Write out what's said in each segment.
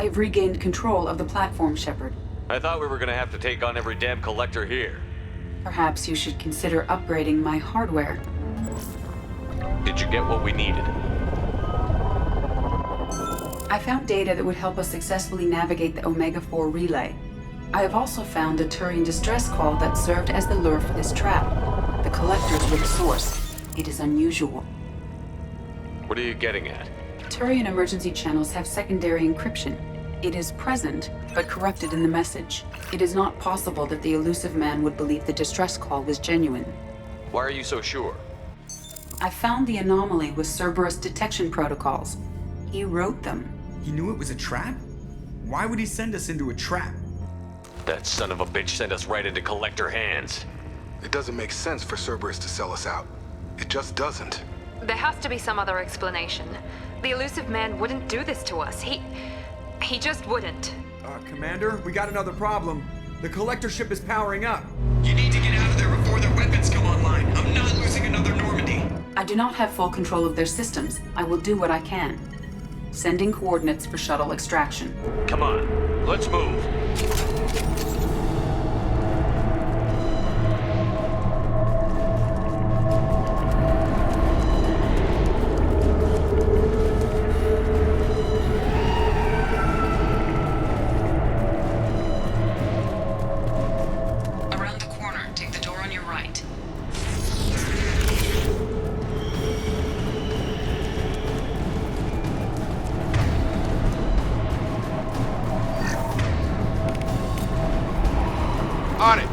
I've regained control of the platform, Shepard. I thought we were gonna have to take on every damn collector here. Perhaps you should consider upgrading my hardware. Did you get what we needed? I found data that would help us successfully navigate the Omega-4 relay. I have also found a Turian distress call that served as the lure for this trap. The collectors were the source. It is unusual. What are you getting at? Turian emergency channels have secondary encryption. It is present, but corrupted in the message. It is not possible that the elusive man would believe the distress call was genuine. Why are you so sure? I found the anomaly with Cerberus detection protocols. He wrote them. He knew it was a trap? Why would he send us into a trap? That son of a bitch sent us right into collector hands. It doesn't make sense for Cerberus to sell us out. It just doesn't. There has to be some other explanation. The elusive man wouldn't do this to us. He just wouldn't. Commander, we got another problem. The collector ship is powering up. You need to get out of there before their weapons come online. I'm not losing another Normandy. I do not have full control of their systems. I will do what I can. Sending coordinates for shuttle extraction. Come on, let's move. Around the corner, take the door on your right. On it!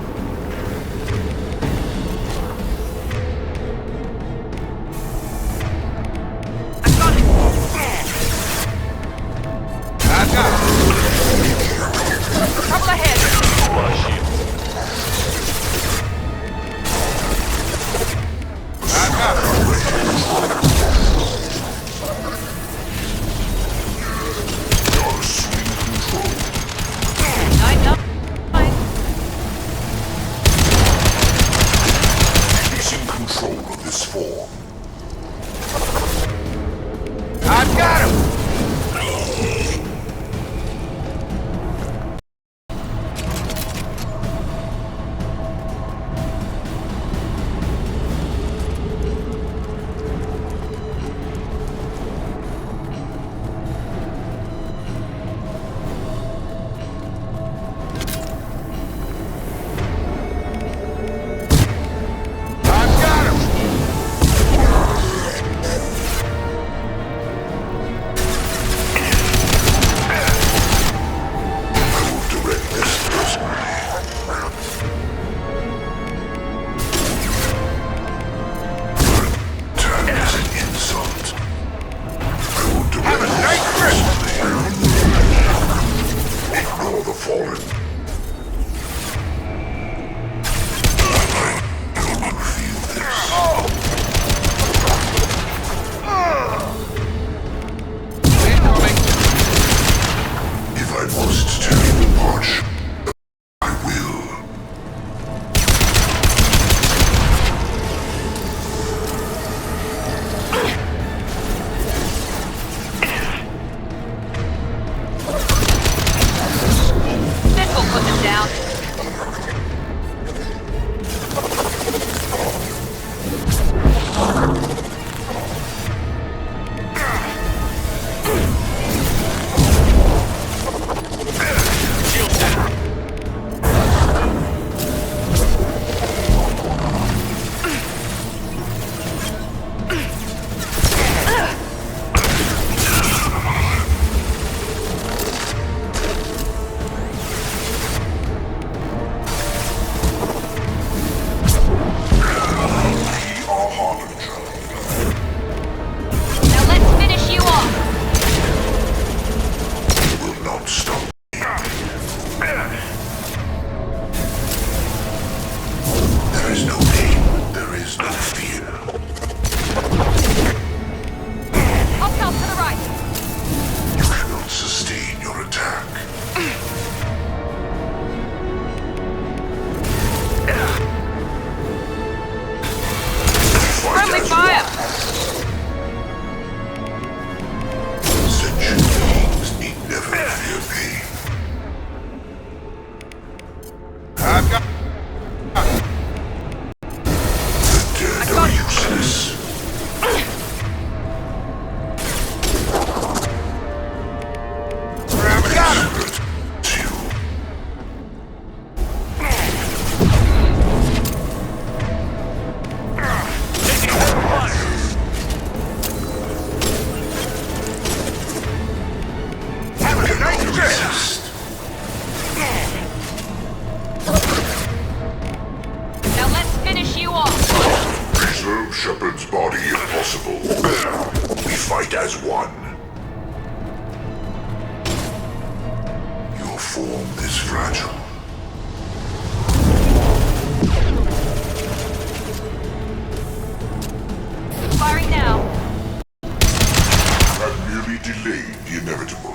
I've got it! I've got Trouble ahead! Flush you. I know. He's in control of this form. I've got him! I've got him! I will direct this personally. That is an insult. I will direct this personally. Ignore the fallen. I can feel this. If I must tear you apart, I will. This will put them down. Now let's finish you off. Will not stop. There is no pain, there is no fear. Hostile to the right. You cannot sustain your attack. Friendly fire. Sentient beings need never fear Shepard's body if possible. We fight as one. Your form is fragile. Firing now. You have merely delayed the inevitable.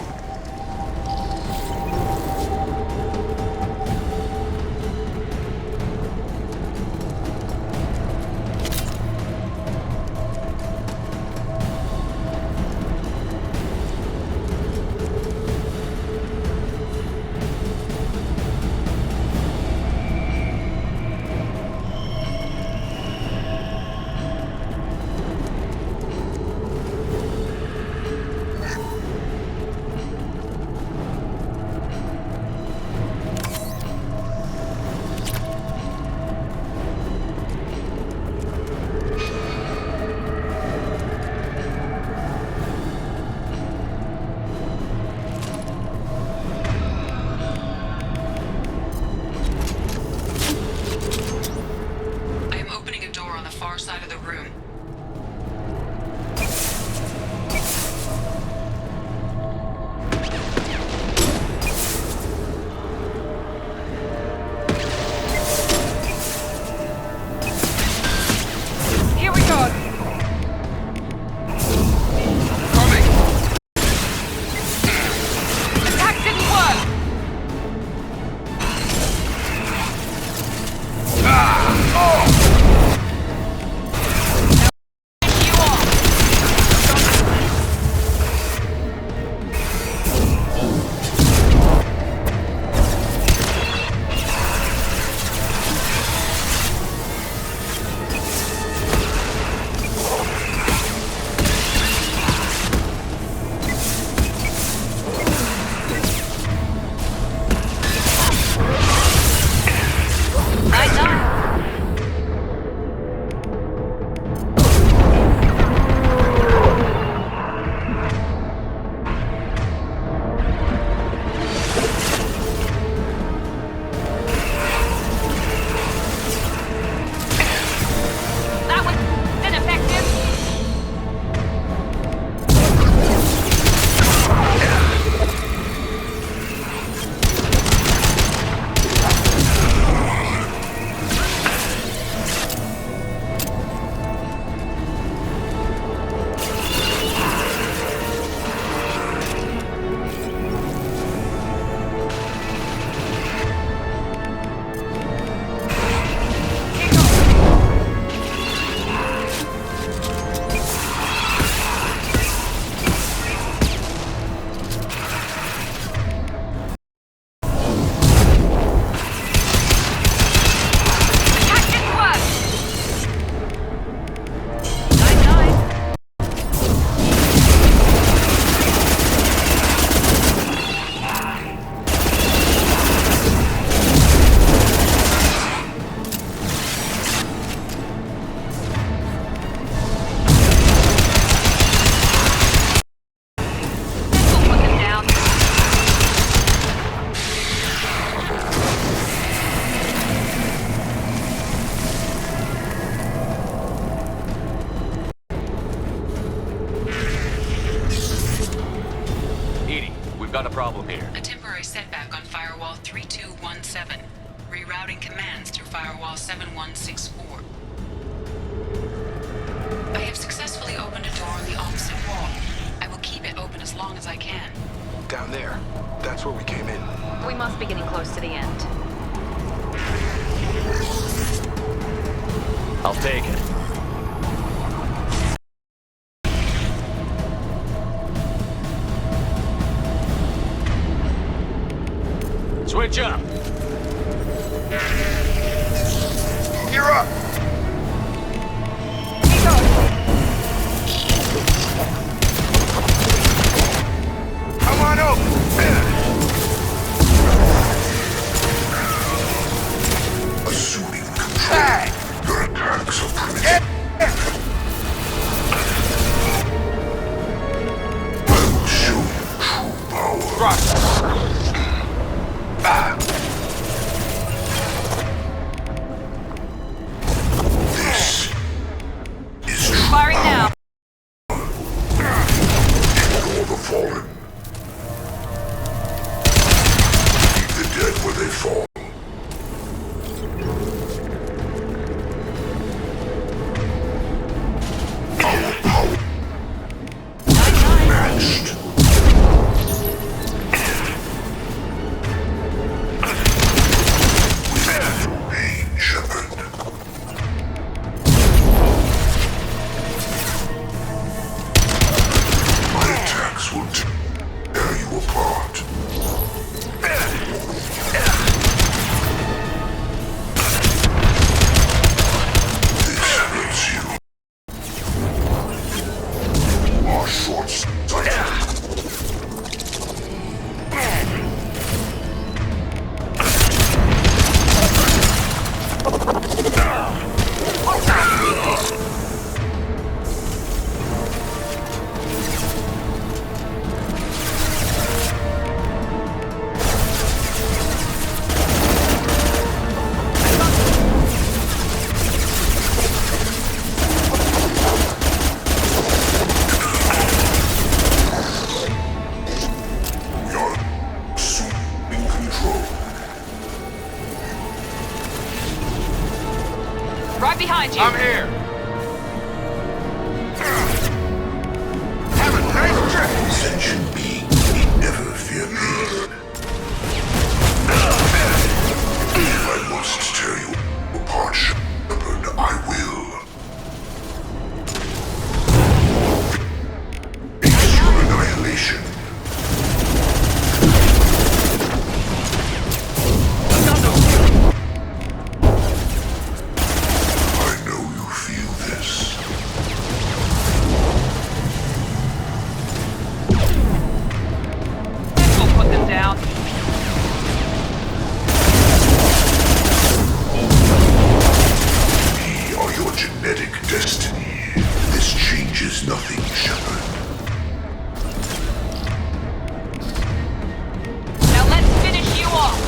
Side of the room. Here we go. Coming! Attack didn't work. You off. That was ineffective. Attack didn't work. 9-9. This'll put them down. Edie, we've got a problem here. A temporary setback on Firewall 3217. Rerouting commands through Firewall 7164. I have successfully opened a door on the opposite wall. I will keep it open as long as I can. Down there. That's where we came in. We must be getting close to the end. I'll take it. Switch up. You're up! Come on over! Assuming control. Your attacks are premature. Right behind you. I'm here. Have a nice trip. Sentient being need never fear pain. If I must tear you apart, Shepard, I will. Face your annihilation. I know you feel this. We'll put them down. We are your genetic destiny. This changes nothing, Shepard. Now let's finish you off.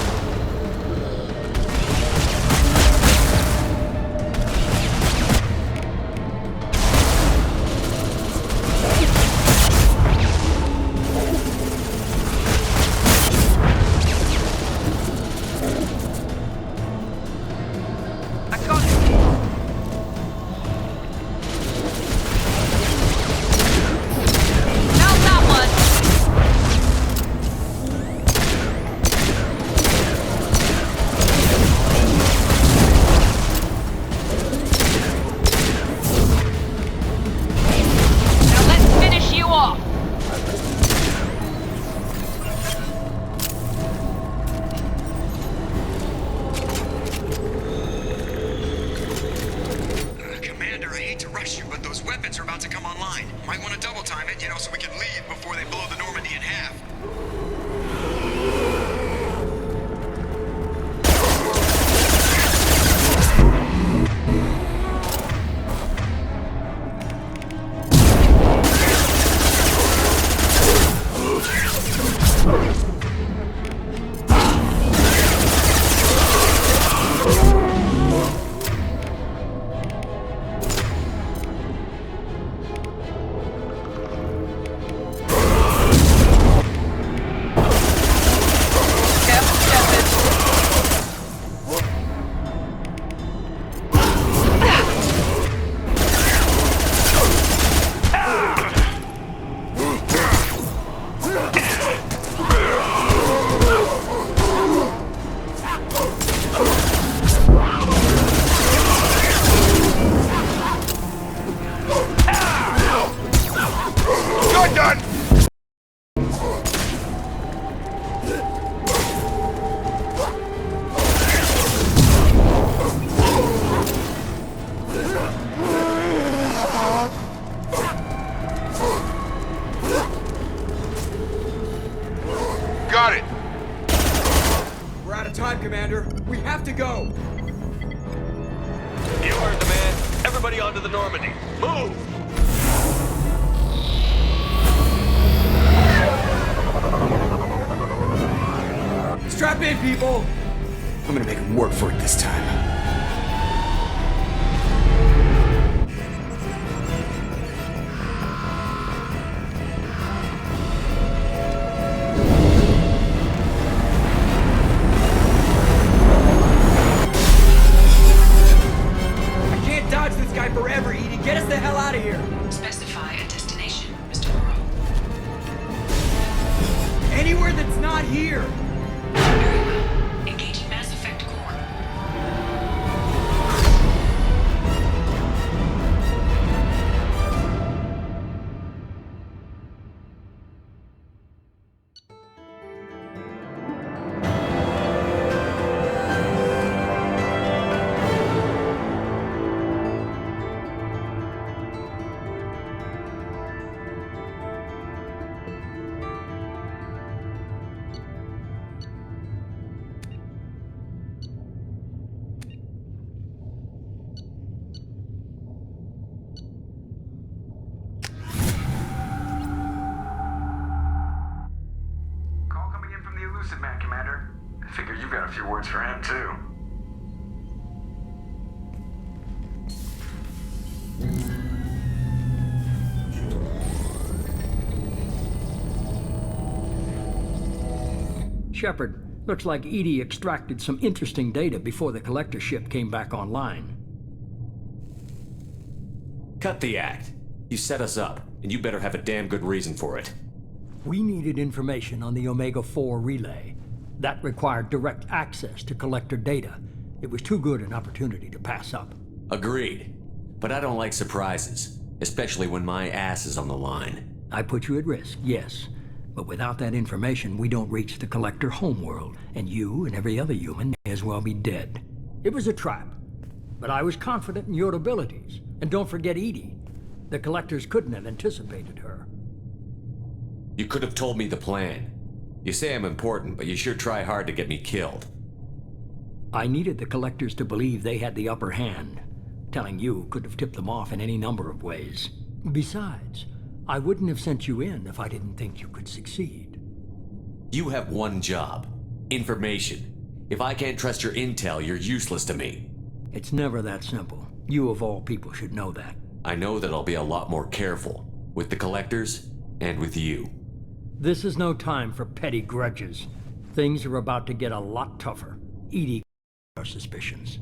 I got it. Now that one. Now let's finish you off. Commander, I hate to rush you, but those weapons are about to come online. Might want to double time it, so we can leave before they blow the Normandy in half. You're done. Got it. We're out of time, Commander. We have to go. You heard the man. Everybody onto the Normandy. Move! Strap in, people. I'm gonna make him work for it this time. I can't dodge this guy forever, Edie. Get us the hell out of here. Specify a destination, Mr. Burrow. Anywhere that's not here. Very well. Engaging Mass Effect core. Man, Commander. I figure you've got a few words for him, too. Shepard, looks like Edie extracted some interesting data before the collector ship came back online. Cut the act. You set us up, and you better have a damn good reason for it. We needed information on the Omega-4 relay. That required direct access to collector data. It was too good an opportunity to pass up. Agreed. But I don't like surprises, especially when my ass is on the line. I put you at risk, yes. But without that information, we don't reach the collector homeworld, and you and every other human may as well be dead. It was a trap, but I was confident in your abilities. And don't forget Edie. The collectors couldn't have anticipated her. You could have told me the plan. You say I'm important, but you sure try hard to get me killed. I needed the collectors to believe they had the upper hand. Telling you could have tipped them off in any number of ways. Besides, I wouldn't have sent you in if I didn't think you could succeed. You have one job. Information. If I can't trust your intel, you're useless to me. It's never that simple. You of all people should know that. I know that I'll be a lot more careful. With the collectors, and with you. This is no time for petty grudges. Things are about to get a lot tougher. Edie our suspicions.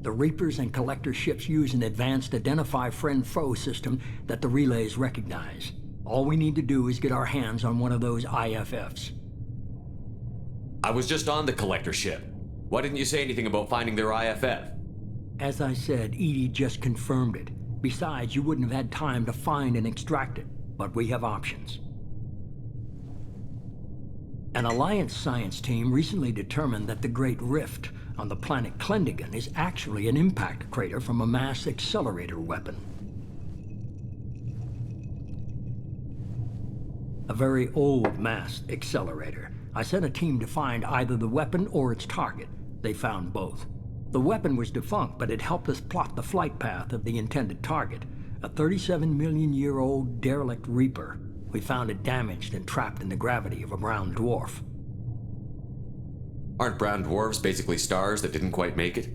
The Reapers and Collector ships use an advanced Identify Friend-Foe system that the relays recognize. All we need to do is get our hands on one of those IFFs. I was just on the Collector ship. Why didn't you say anything about finding their IFF? As I said, Edie just confirmed it. Besides, you wouldn't have had time to find and extract it. But we have options. An Alliance science team recently determined that the Great Rift on the planet Klendigan is actually an impact crater from a mass accelerator weapon. A very old mass accelerator. I sent a team to find either the weapon or its target. They found both. The weapon was defunct, but it helped us plot the flight path of the intended target. A 37-million-year-old derelict Reaper. We found it damaged and trapped in the gravity of a brown dwarf. Aren't brown dwarfs basically stars that didn't quite make it?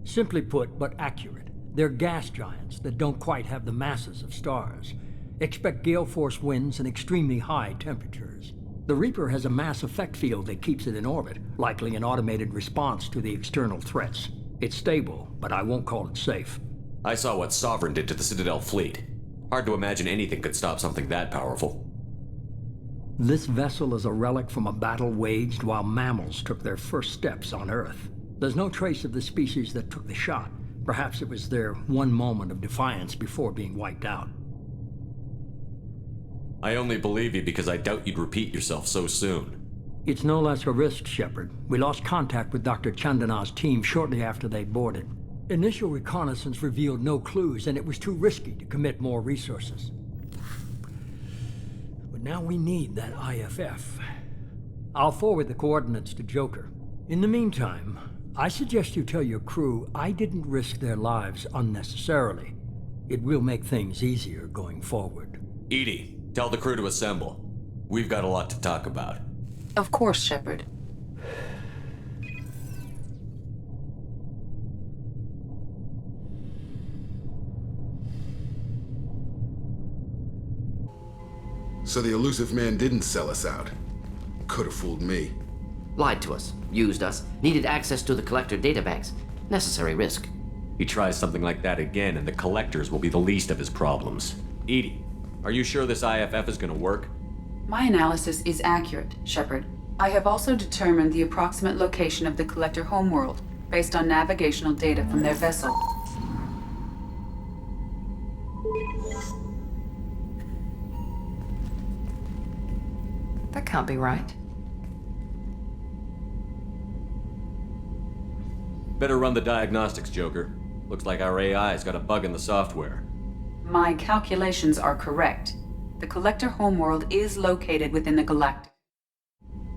Simply put, but accurate. They're gas giants that don't quite have the masses of stars. Expect gale force winds and extremely high temperatures. The Reaper has a mass effect field that keeps it in orbit, likely an automated response to the external threats. It's stable, but I won't call it safe. I saw what Sovereign did to the Citadel fleet. Hard to imagine anything could stop something that powerful. This vessel is a relic from a battle waged while mammals took their first steps on Earth. There's no trace of the species that took the shot. Perhaps it was their one moment of defiance before being wiped out. I only believe you because I doubt you'd repeat yourself so soon. It's no less a risk, Shepard. We lost contact with Dr. Chandana's team shortly after they boarded. Initial reconnaissance revealed no clues, and it was too risky to commit more resources. But now we need that IFF. I'll forward the coordinates to Joker. In the meantime, I suggest you tell your crew I didn't risk their lives unnecessarily. It will make things easier going forward. Edie, tell the crew to assemble. We've got a lot to talk about. Of course, Shepard. So the elusive man didn't sell us out. Could have fooled me. Lied to us, used us, needed access to the Collector databanks. Necessary risk. He tries something like that again, and the Collectors will be the least of his problems. Edie, are you sure this IFF is gonna work? My analysis is accurate, Shepard. I have also determined the approximate location of the Collector homeworld, based on navigational data from their vessel. That can't be right. Better run the diagnostics, Joker. Looks like our AI's got a bug in the software. My calculations are correct. The Collector homeworld is located within the galactic.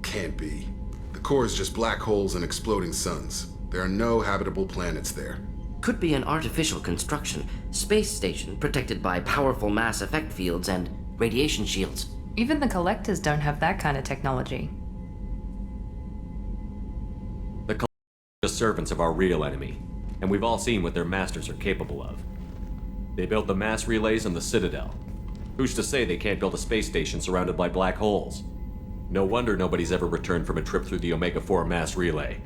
Can't be. The core is just black holes and exploding suns. There are no habitable planets there. Could be an artificial construction, space station protected by powerful mass effect fields and radiation shields. Even the Collectors don't have that kind of technology. The Collectors are servants of our real enemy, and we've all seen what their masters are capable of. They built the mass relays on the Citadel. Who's to say they can't build a space station surrounded by black holes? No wonder nobody's ever returned from a trip through the Omega-4 mass relay.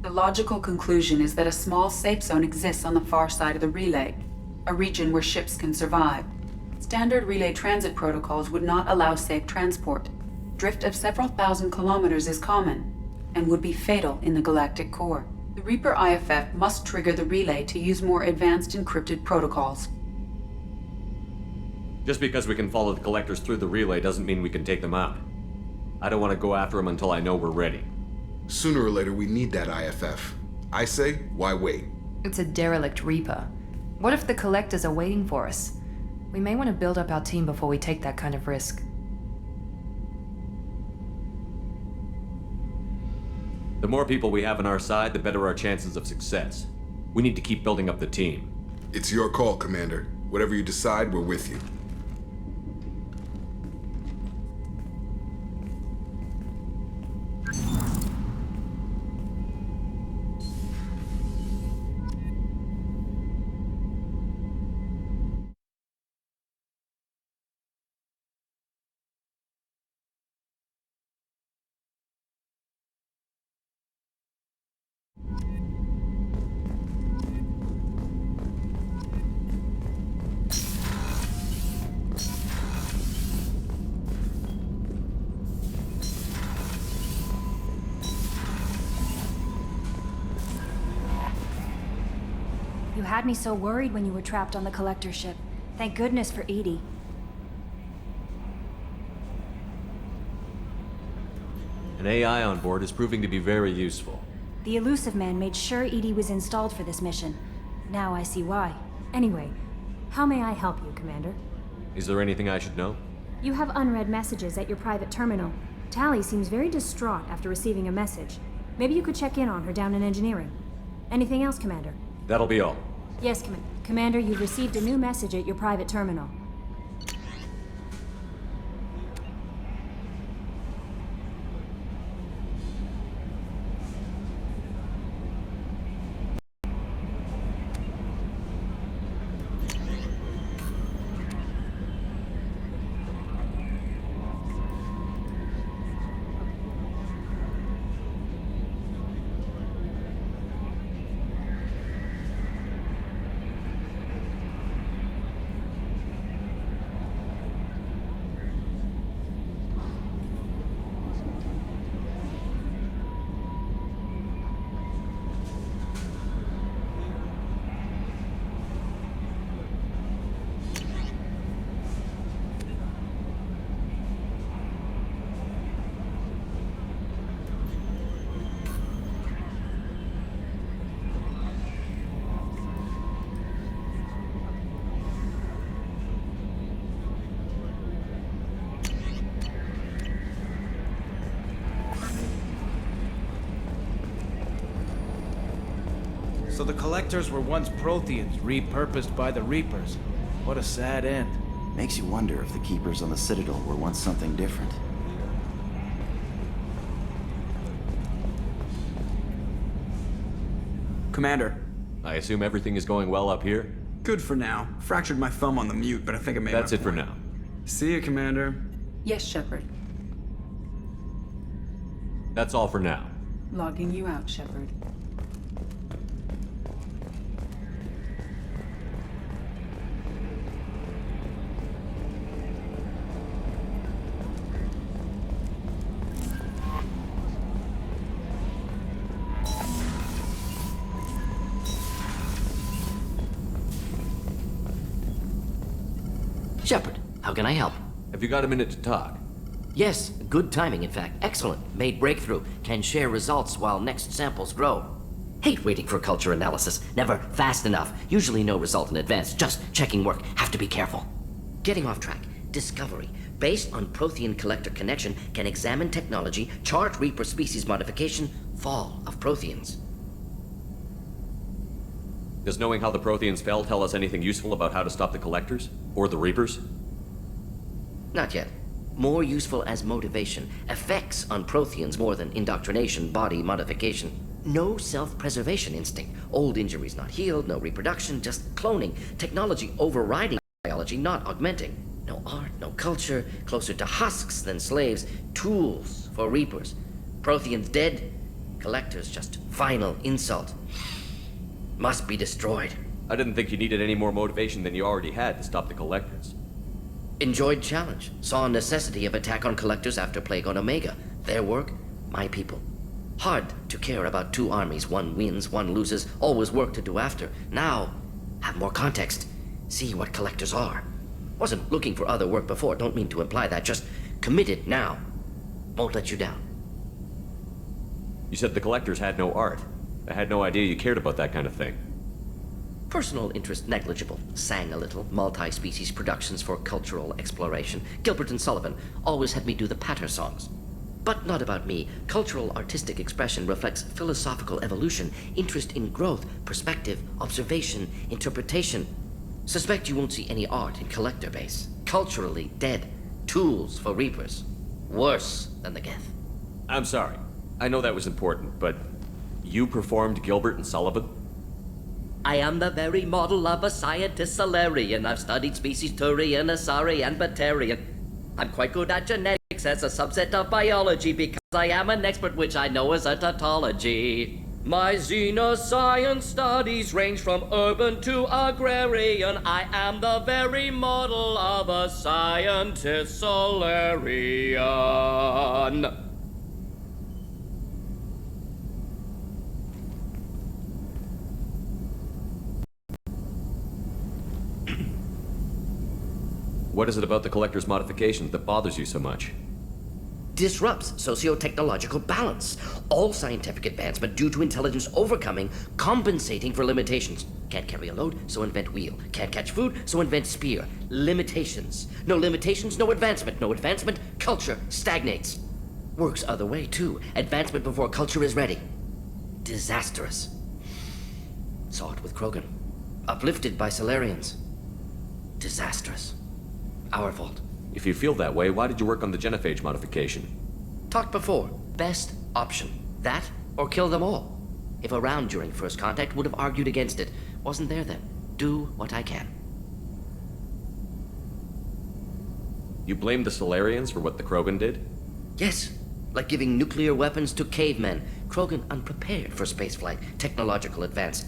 The logical conclusion is that a small safe zone exists on the far side of the relay, a region where ships can survive. Standard relay transit protocols would not allow safe transport. Drift of several thousand kilometers is common, and would be fatal in the galactic core. The Reaper IFF must trigger the relay to use more advanced encrypted protocols. Just because we can follow the collectors through the relay doesn't mean we can take them out. I don't want to go after them until I know we're ready. Sooner or later, we need that IFF. I say, why wait? It's a derelict Reaper. What if the collectors are waiting for us? We may want to build up our team before we take that kind of risk. The more people we have on our side, the better our chances of success. We need to keep building up the team. It's your call, Commander. Whatever you decide, we're with you. You had me so worried when you were trapped on the collector ship. Thank goodness for Edie. An AI on board is proving to be very useful. The Elusive Man made sure Edie was installed for this mission. Now I see why. Anyway, how may I help you, Commander? Is there anything I should know? You have unread messages at your private terminal. Tally seems very distraught after receiving a message. Maybe you could check in on her down in engineering. Anything else, Commander? That'll be all. Yes, Commander, you've received a new message at your private terminal. So the Collectors were once Protheans, repurposed by the Reapers. What a sad end. Makes you wonder if the Keepers on the Citadel were once something different. Commander. I assume everything is going well up here? Good for now. Fractured my thumb on the mute, but I think I made That's my it for point. now. See you, Commander. Yes, Shepard. That's all for now. Logging you out, Shepard. Shepard, how can I help? Have you got a minute to talk? Yes, good timing, in fact. Excellent. Made breakthrough. Can share results while next samples grow. Hate waiting for culture analysis. Never fast enough. Usually no result in advance. Just checking work. Have to be careful. Getting off track. Discovery. Based on Prothean collector connection, can examine technology, chart Reaper species modification, fall of Protheans. Does knowing how the Protheans fell tell us anything useful about how to stop the Collectors? Or the Reapers? Not yet. More useful as motivation. Effects on Protheans more than indoctrination, body modification. No self-preservation instinct. Old injuries not healed, no reproduction, just cloning. Technology overriding biology, not augmenting. No art, no culture, closer to husks than slaves. Tools for Reapers. Protheans dead, Collectors just final insult. Must be destroyed. I didn't think you needed any more motivation than you already had to stop the Collectors. Enjoyed challenge. Saw necessity of attack on Collectors after Plague on Omega. Their work, my people. Hard to care about two armies. One wins, one loses. Always work to do after. Now, have more context. See what Collectors are. Wasn't looking for other work before. Don't mean to imply that. Just committed now. Won't let you down. You said the Collectors had no art. I had no idea you cared about that kind of thing. Personal interest negligible. Sang a little. Multi-species productions for cultural exploration. Gilbert and Sullivan always had me do the patter songs. But not about me. Cultural artistic expression reflects philosophical evolution, interest in growth, perspective, observation, interpretation. Suspect you won't see any art in Collector base. Culturally dead. Tools for Reapers. Worse than the Geth. I'm sorry. I know that was important, but you performed Gilbert and Sullivan? I am the very model of a scientist Solarian. I've studied species Turian, Asari, and Batarian. I'm quite good at genetics as a subset of biology because I am an expert, which I know is a tautology. My xenoscience studies range from urban to agrarian. I am the very model of a scientist Solarian. What is it about the Collector's modifications that bothers you so much? Disrupts socio-technological balance. All scientific advancement due to intelligence overcoming, compensating for limitations. Can't carry a load, so invent wheel. Can't catch food, so invent spear. Limitations. No limitations, no advancement. No advancement, culture stagnates. Works other way, too. Advancement before culture is ready. Disastrous. Saw it with Krogan. Uplifted by Solarians. Disastrous. Our fault. If you feel that way, why did you work on the genophage modification? Talked before. Best option. That or kill them all. If around during first contact, would have argued against it. Wasn't there then. Do what I can. You blame the Solarians for what the Krogan did? Yes. Like giving nuclear weapons to cavemen. Krogan unprepared for spaceflight. Technological advance.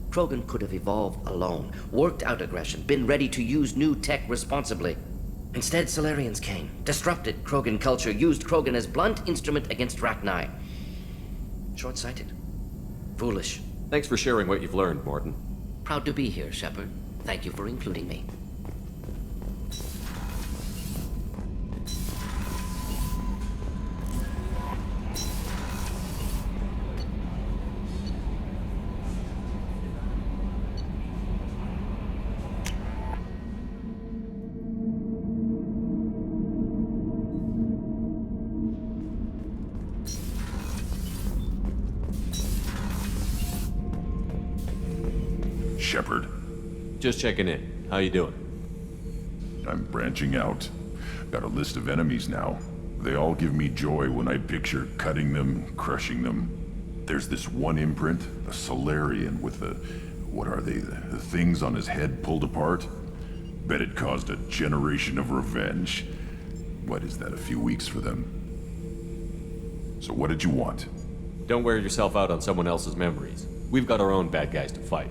Krogan could have evolved alone. Worked out aggression. Been ready to use new tech responsibly. Instead, Solarians came, disrupted Krogan culture, used Krogan as blunt instrument against Rachni. Short-sighted. Foolish. Thanks for sharing what you've learned, Morton. Proud to be here, Shepard. Thank you for including me. Shepard. Just checking in. How you doing? I'm branching out. Got a list of enemies now. They all give me joy when I picture cutting them, crushing them. There's this one imprint, a Solarian with the... what are they? The things on his head pulled apart? Bet it caused a generation of revenge. What is that, a few weeks for them? So what did you want? Don't wear yourself out on someone else's memories. We've got our own bad guys to fight.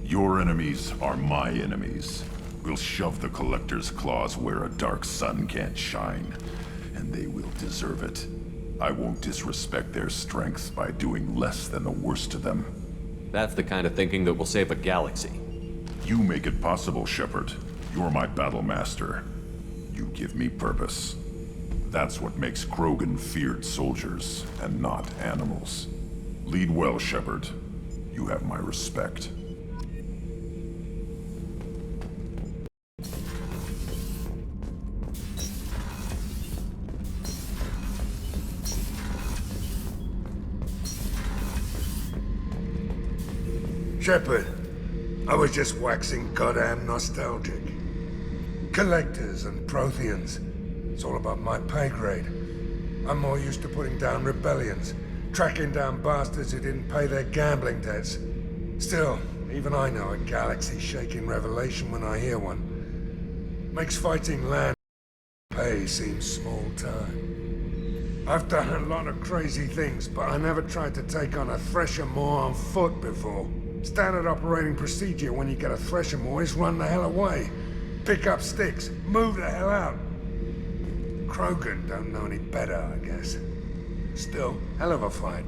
Your enemies are my enemies. We'll shove the Collector's claws where a dark sun can't shine, and they will deserve it. I won't disrespect their strengths by doing less than the worst to them. That's the kind of thinking that will save a galaxy. You make it possible, Shepard. You're my battle master. You give me purpose. That's what makes Krogan feared soldiers, and not animals. Lead well, Shepard. You have my respect. Shepard, I was just waxing goddamn nostalgic. Collectors and Protheans. It's all about my pay grade. I'm more used to putting down rebellions, tracking down bastards who didn't pay their gambling debts. Still, even I know a galaxy-shaking revelation when I hear one. Makes fighting land pay seem small time. I've done a lot of crazy things, but I never tried to take on a thresher more on foot before. Standard operating procedure when you get a thresher more is run the hell away. Pick up sticks, move the hell out. Krogan don't know any better, I guess. Still, hell of a fight.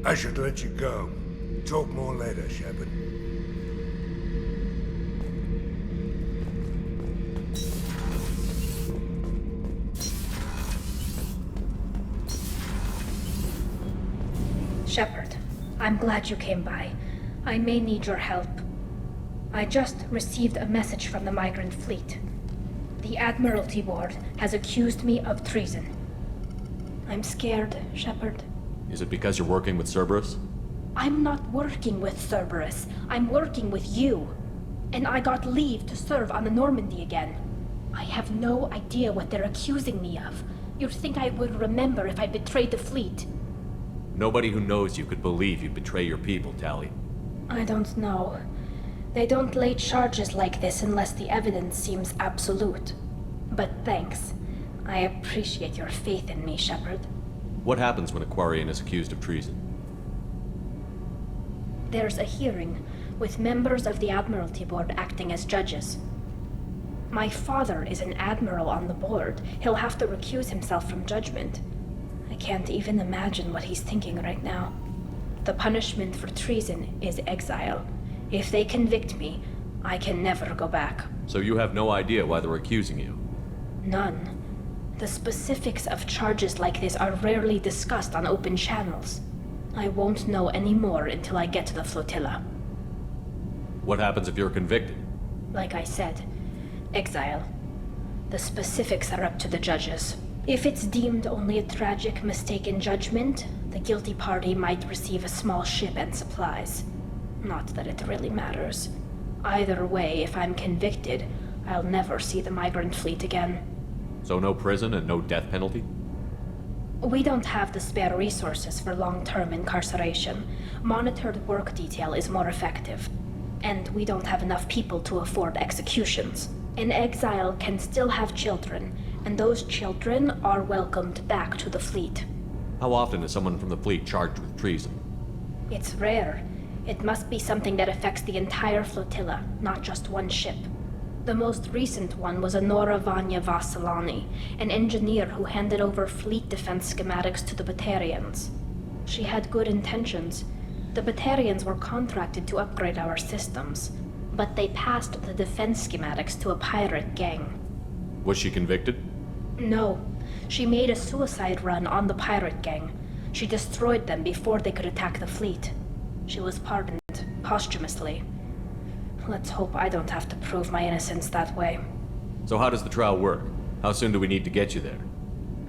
I should let you go. Talk more later, Shepard. Shepard, I'm glad you came by. I may need your help. I just received a message from the migrant fleet. The Admiralty Board has accused me of treason. I'm scared, Shepard. Is it because you're working with Cerberus? I'm not working with Cerberus. I'm working with you. And I got leave to serve on the Normandy again. I have no idea what they're accusing me of. You'd think I would remember if I betrayed the fleet. Nobody who knows you could believe you'd betray your people, Tali. I don't know. They don't lay charges like this unless the evidence seems absolute. But thanks. I appreciate your faith in me, Shepard. What happens when a Quarian is accused of treason? There's a hearing, with members of the Admiralty Board acting as judges. My father is an admiral on the board. He'll have to recuse himself from judgment. I can't even imagine what he's thinking right now. The punishment for treason is exile. If they convict me, I can never go back. So you have no idea why they're accusing you? None. The specifics of charges like this are rarely discussed on open channels. I won't know any more until I get to the flotilla. What happens if you're convicted? Like I said, exile. The specifics are up to the judges. If it's deemed only a tragic mistake in judgment, the guilty party might receive a small ship and supplies. Not that it really matters. Either way, if I'm convicted, I'll never see the migrant fleet again. So no prison and no death penalty? We don't have the spare resources for long-term incarceration. Monitored work detail is more effective. And we don't have enough people to afford executions. An exile can still have children, and those children are welcomed back to the fleet. How often is someone from the fleet charged with treason? It's rare. It must be something that affects the entire flotilla, not just one ship. The most recent one was Honora Vanya Vassilani, an engineer who handed over fleet defense schematics to the Batarians. She had good intentions. The Batarians were contracted to upgrade our systems, but they passed the defense schematics to a pirate gang. Was she convicted? No. She made a suicide run on the pirate gang. She destroyed them before they could attack the fleet. She was pardoned, posthumously. Let's hope I don't have to prove my innocence that way. So how does the trial work? How soon do we need to get you there?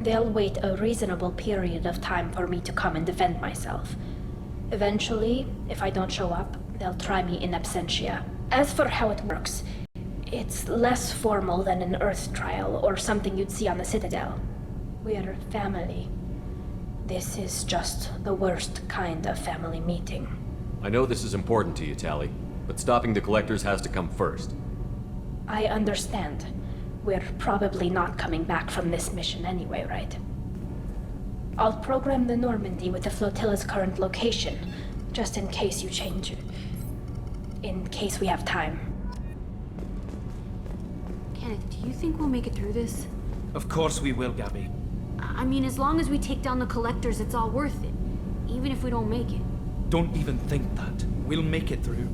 They'll wait a reasonable period of time for me to come and defend myself. Eventually, if I don't show up, they'll try me in absentia. As for how it works, it's less formal than an Earth trial or something you'd see on the Citadel. We're family. This is just the worst kind of family meeting. I know this is important to you, Tali, but stopping the Collectors has to come first. I understand. We're probably not coming back from this mission anyway, right? I'll program the Normandy with the flotilla's current location, just in case you change it. In case we have time. Kenneth, do you think we'll make it through this? Of course we will, Gabby. I mean, as long as we take down the Collectors, it's all worth it. Even if we don't make it. Don't even think that. We'll make it through.